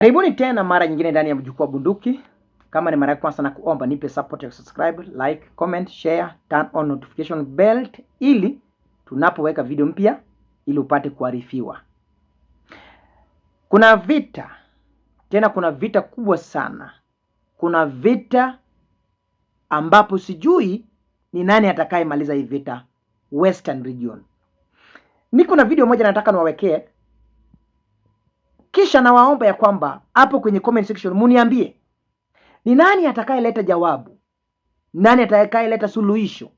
Karibuni tena mara nyingine ndani ya Mjukuu wa Bunduki. Kama ni mara ya kwanza, na kuomba nipe support ya subscribe, like, comment, share, turn on notification bell ili tunapoweka video mpya ili upate kuarifiwa. Kuna vita, tena kuna vita kubwa sana. Kuna vita ambapo sijui ni nani atakayemaliza hii vita Western Region. Niko na video moja nataka niwawekee. Kisha nawaomba ya kwamba hapo kwenye comment section muniambie ni nani atakayeleta jawabu, nani atakayeleta suluhisho,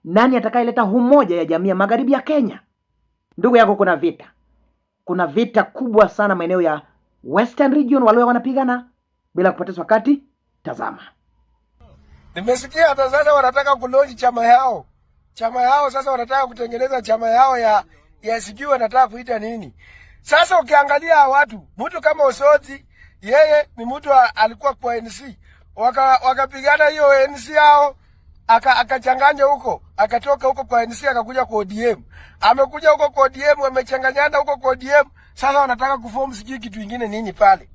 nani atakayeleta umoja ya jamii ya magharibi ya Kenya. Ndugu yako, kuna vita kubwa sana maeneo ya Western Region. Wale wanapigana bila kupoteza wakati. Tazama. Nimesikia hata sasa wanataka kulonji chama yao sasa wanataka kutengeneza chama yao ya sijui wanataka kuita nini. Sasa ukiangalia watu, mtu kama Osoti, yeye ni mtu alikuwa kwa NC. Wakapigana hiyo NC yao, akachanganya huko, akatoka huko kwa NC akakuja kwa ODM. Amekuja huko kwa ODM, amechanganyana huko kwa ODM. Sasa wanataka kuform sijui kitu kingine nini pale.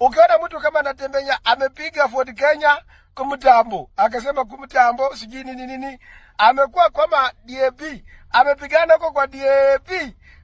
Ukiona mtu kama anatembea amepiga Ford Kenya kumtambo, akasema kumtambo sijui nini. Amekuwa kama DAP, amepigana huko kwa DAP.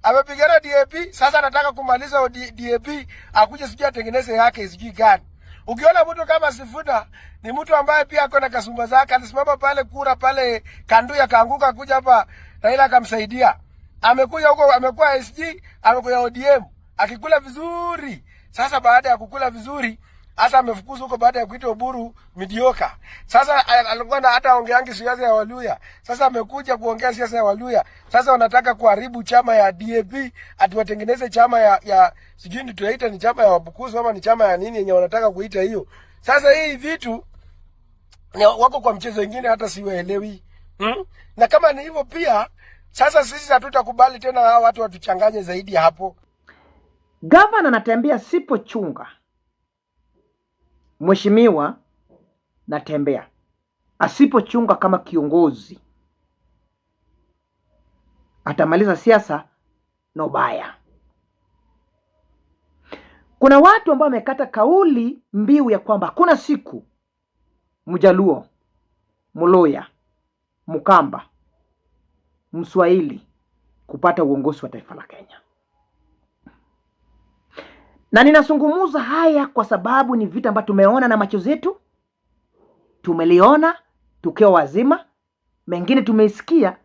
Amepigana DAP, sasa anataka kumaliza DAP, akuje sijui atengeneze yake sijui gani. Ukiona mtu kama Sifuna ni mtu ambaye pia ako na kasumba zake, alisimama pale kura pale Kanduya kaanguka kuja hapa Raila akamsaidia. Amekuja huko, amekuwa SG, amekuja ODM, akikula vizuri. Sasa baada ya kukula vizuri, hasa amefukuzwa huko baada ya kuitwa Oburu midioka. Sasa alikuwa na hata ongeangi siasa ya Waluya. Sasa amekuja kuongea siasa ya Waluya. Sasa wanataka kuharibu chama ya DAP, atiwatengeneze chama ya sijui ni tunaita ni chama ya Wabukusu ama ni chama ya nini yenye wanataka kuita hiyo. Sasa hii vitu wako kwa mchezo mwingine hata siwaelewi. Na kama ni hivyo pia, sasa sisi hatutakubali tena hao watu watuchanganye zaidi hapo. Gavana anatembea sipochunga. Mheshimiwa Natembeya asipochunga kama kiongozi, atamaliza siasa na ubaya. Kuna watu ambao wamekata kauli mbiu ya kwamba hakuna siku Mjaluo, Mluya, Mkamba, Mswahili kupata uongozi wa taifa la Kenya. Na ninazungumza haya kwa sababu ni vita ambavyo tumeona na macho zetu, tumeliona tukiwa wazima, mengine tumeisikia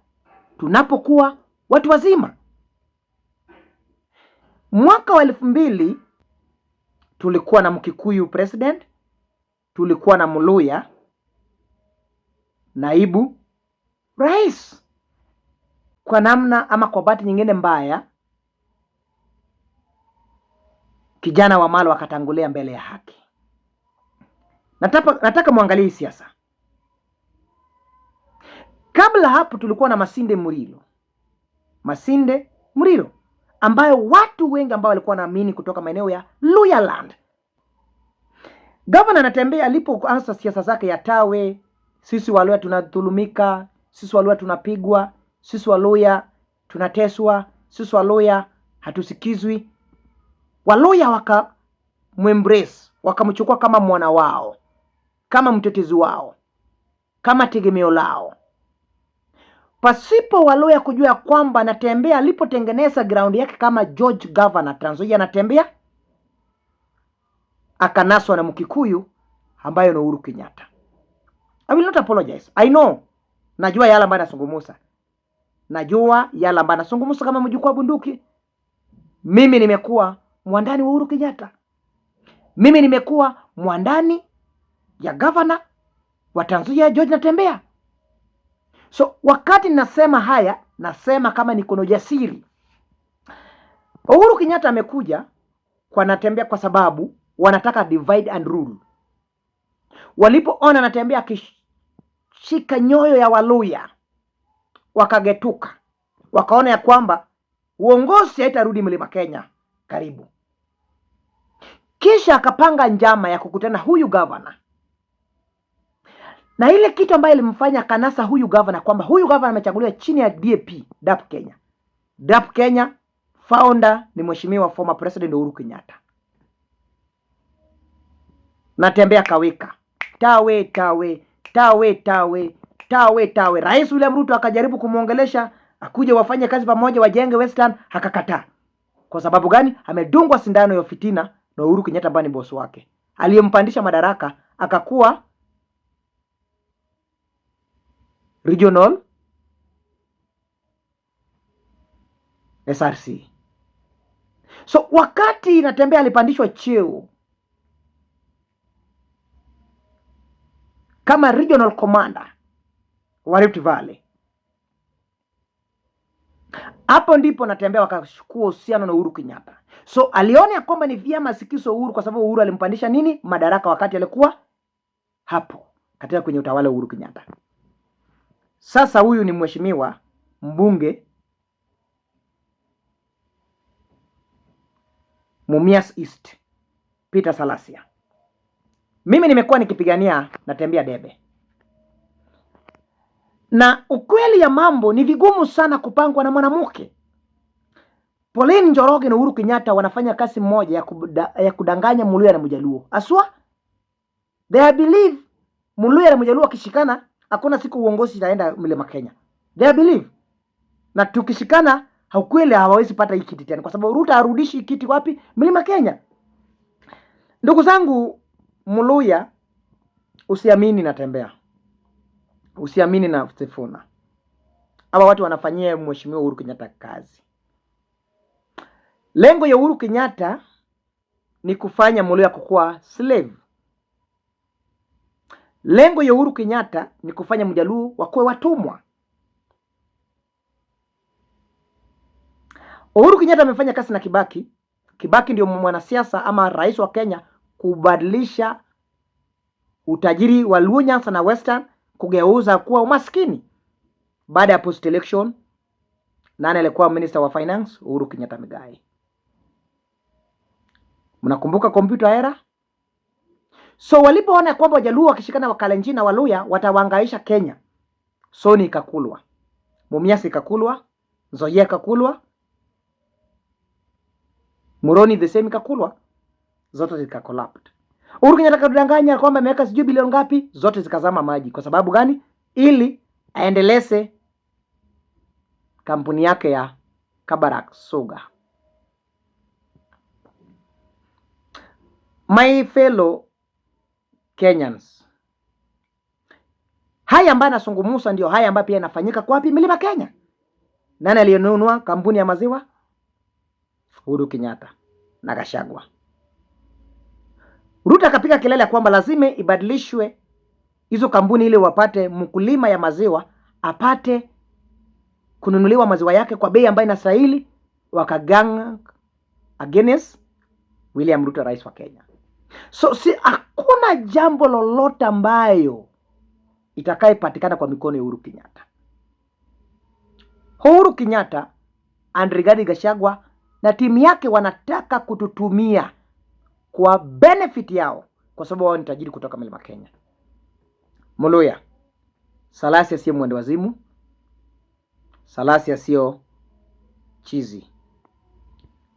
tunapokuwa watu wazima. Mwaka wa 2000 tulikuwa na Mkikuyu president, tulikuwa na Mluya naibu rais. Kwa namna ama kwa bahati nyingine mbaya, kijana wa Malo akatangulia mbele ya haki. Nataka muangalie siasa. Kabla hapo tulikuwa na Masinde Murilo ambayo watu wengi ambao walikuwa naamini kutoka maeneo ya Luyaland. Gavana Anatembea alipoanza siasa zake ya tawe, sisi Waluya tunadhulumika, sisi Waluya tunapigwa, sisi Waluya tunateswa, sisi Waluya hatusikizwi. Waluya wakamembrace, wakamchukua kama mwana wao, kama mtetezi wao, kama tegemeo lao. Pasipo Waluya kujua kwamba Anatembea alipotengeneza ground yake kama George Governor Trans Nzoia, Anatembea akanaswa na Mkikuyu ambayo ni Uhuru Kenyatta. I will not apologize. I know. Najua yale ambayo nasungumusa. Kama Mjukuu wa Bunduki. Mimi nimekuwa mwandani wa Uhuru Kenyatta. Mimi nimekuwa mwandani ya governor wa Trans Nzoia George Anatembea. So wakati nasema haya, nasema kama niko na ujasiri. Uhuru Kenyatta amekuja kwa Anatembea kwa sababu wanataka divide and rule. Walipoona Anatembea akishika nyoyo ya Waluya, wakagetuka. Wakaona ya kwamba uongozi haitarudi Mlima Kenya karibu. Kisha akapanga njama ya kukutana huyu governor. Na ile kitu ambayo ilimfanya kanasa huyu governor kwamba huyu governor amechaguliwa chini ya DAP Kenya. DAP Kenya founder ni mheshimiwa former president Uhuru Kenyatta. Natembeya kawika tawe tawe tawe tawe tawe tawe. Rais William Ruto akajaribu kumuongelesha akuje wafanye kazi pamoja, wajenge Western, akakataa. Kwa sababu gani? Amedungwa sindano ya fitina na Uhuru Kenyatta ambaye ni boss wake, aliyempandisha madaraka akakuwa regional SRC. So wakati Natembeya alipandishwa cheo kama regional commander wa Rift Valley, hapo ndipo Natembeya wakachukua uhusiano na Uhuru Kenyatta. So aliona ya kwamba ni vyema sikiso Uhuru, kwa sababu Uhuru alimpandisha nini madaraka wakati alikuwa hapo katika kwenye utawala wa Uhuru Kenyatta. Sasa huyu ni mheshimiwa mbunge Mumias East Peter Salasya. Mimi nimekuwa nikipigania Natembeya debe, na ukweli ya mambo ni vigumu sana kupangwa na mwanamke. Pauline Njoroge na Uhuru Kenyatta wanafanya kazi moja ya kudanganya Muluya na Mjaluo. Aswa they believe Muluya na Mjaluo akishikana hakuna siku uongozi itaenda Mlima Kenya. They believe. Na tukishikana haukweli hawawezi pata hii kiti tena, kwa sababu Ruto arudishi kiti wapi? Mlima Kenya. Ndugu zangu, Muluya usiamini Natembeya, usiamini na Sifuna. Hawa watu wanafanyia mheshimiwa Uhuru Kenyatta kazi. Lengo ya Uhuru Kenyatta ni kufanya Muluya kukuwa slave. Lengo ya Uhuru Kenyatta ni kufanya Mjaluo wakuwe watumwa. Uhuru Kenyatta amefanya kazi na Kibaki. Kibaki ndio mwanasiasa ama rais wa Kenya kubadilisha utajiri wa Luo, Nyanza na Western kugeuza kuwa umaskini. Baada ya post election, nani alikuwa minister wa finance? Uhuru Kenyatta Migai. Mnakumbuka computer era? So walipoona kwamba Wajaluo wakishikana Wakalenjin na Waluya watawangaisha Kenya, Soni ikakulwa, Mumias ikakulwa, Nzoia ikakulwa, Muroni the same ikakulwa, zote zikacollapse. Uhuru Kenyatta kadanganya kwamba ameweka sijui bilioni ngapi, zote zikazama maji. Kwa sababu gani? Ili aendeleze kampuni yake ya Kabarak Sugar. My fellow Kenyans, haya ambayo nasungumusa ndio haya ambayo pia yanafanyika kwa wapi? Mlima Kenya. Nani aliyenunua kampuni ya maziwa? Uhuru Kenyatta na Gachagua. Ruto akapiga kelele kwamba lazima ibadilishwe hizo kampuni ile wapate mkulima ya maziwa apate kununuliwa maziwa yake kwa bei ambayo inastahili. Wakagang against William Ruto, rais wa Kenya. So si hakuna jambo lolote ambayo itakayepatikana kwa mikono ya Uhuru Kenyatta. Uhuru Kenyatta and Rigathi Gachagua na timu yake wanataka kututumia kwa benefit yao, kwa sababu wao ni tajiri kutoka Mlima Kenya. Muluya, Salasya sio mwende wazimu. Salasya sio chizi.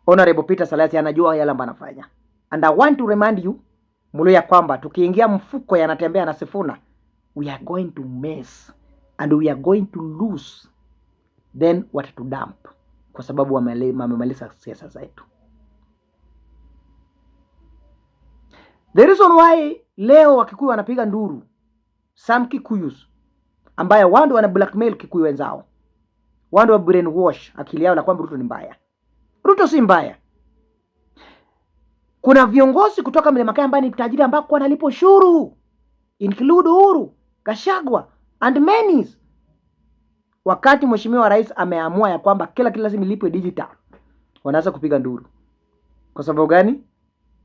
Honorable Peter Salasya anajua yale ambayo anafanya. And I want to remind you, Muluya, kwamba tukiingia mfuko ya Natembeya na Sifuna, we are going to mess and we are going to lose. Then what to dump, kwa sababu wamemaliza siasa zetu. The reason why leo Wakikuyu wanapiga nduru, some Kikuyus ambaye wando wana blackmail Kikuyu wenzao, wando wa brainwash akili yao na kwamba Ruto ni mbaya. Ruto si mbaya. Kuna viongozi kutoka Mlima Kenya ambao ni tajiri ambao wanalipo ushuru, include Uhuru, Gachagua and many. Wakati mheshimiwa rais ameamua ya kwamba kila lazima ilipwe digital, wanaanza kupiga nduru. Kwa sababu gani?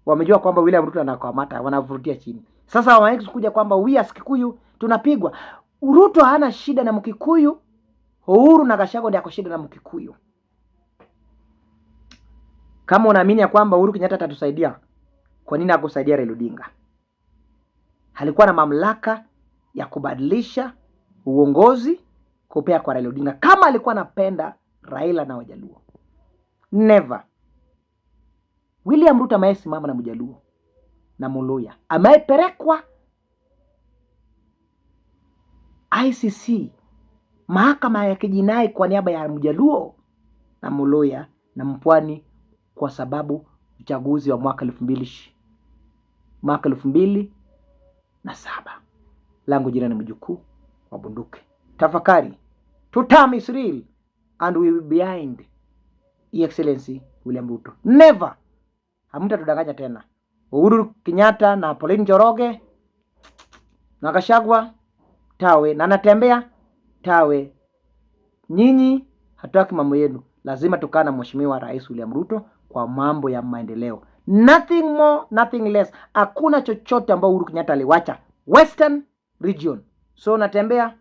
Wamejua kwamba William Ruto anakamata, wanavurutia chini. Sasa wanaanza kuja kwamba we as Kikuyu tunapigwa. Ruto hana shida na Mkikuyu, Uhuru na Gachagua ndio ako shida na Mkikuyu. Kama unaamini ya kwamba Uhuru Kenyatta atatusaidia, kwa nini hakusaidia Raila Odinga? Alikuwa na mamlaka ya kubadilisha uongozi kupea kwa Raila Odinga kama alikuwa anapenda Raila na Wajaluo. Never. William Ruto amesimama na Mjaluo. na Muluya amepelekwa ICC, mahakama ya kijinai, kwa niaba ya Mjaluo na Muluya na Mpwani, kwa sababu uchaguzi wa mwaka 2007. Langu jina ni Mjukuu wa Bunduki. Tafakari, two term is real and we will be behind Excellency William Ruto. Never. Hamtatudanganya tena. Uhuru Kenyatta na Pauline Njoroge na Gachagua tawe na Natembea tawe. Nyinyi hataki mambo yenu. Lazima tukana Mheshimiwa Rais William Ruto kwa mambo ya maendeleo. Nothing more, nothing less. Hakuna chochote ambao Uhuru Kenyatta aliwacha Western region. So Natembea,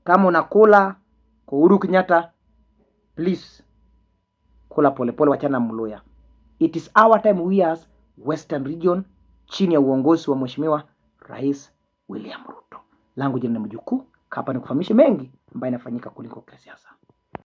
kama unakula kwa Uhuru Kenyatta, please kula polepole, wachana Muluya. It is our time, we as Western region, chini ya uongozi wa Mheshimiwa Rais William Ruto. Langu jina ni Mjukuu, hapa ni kufahamisha mengi ambayo inafanyika kuliko siasa.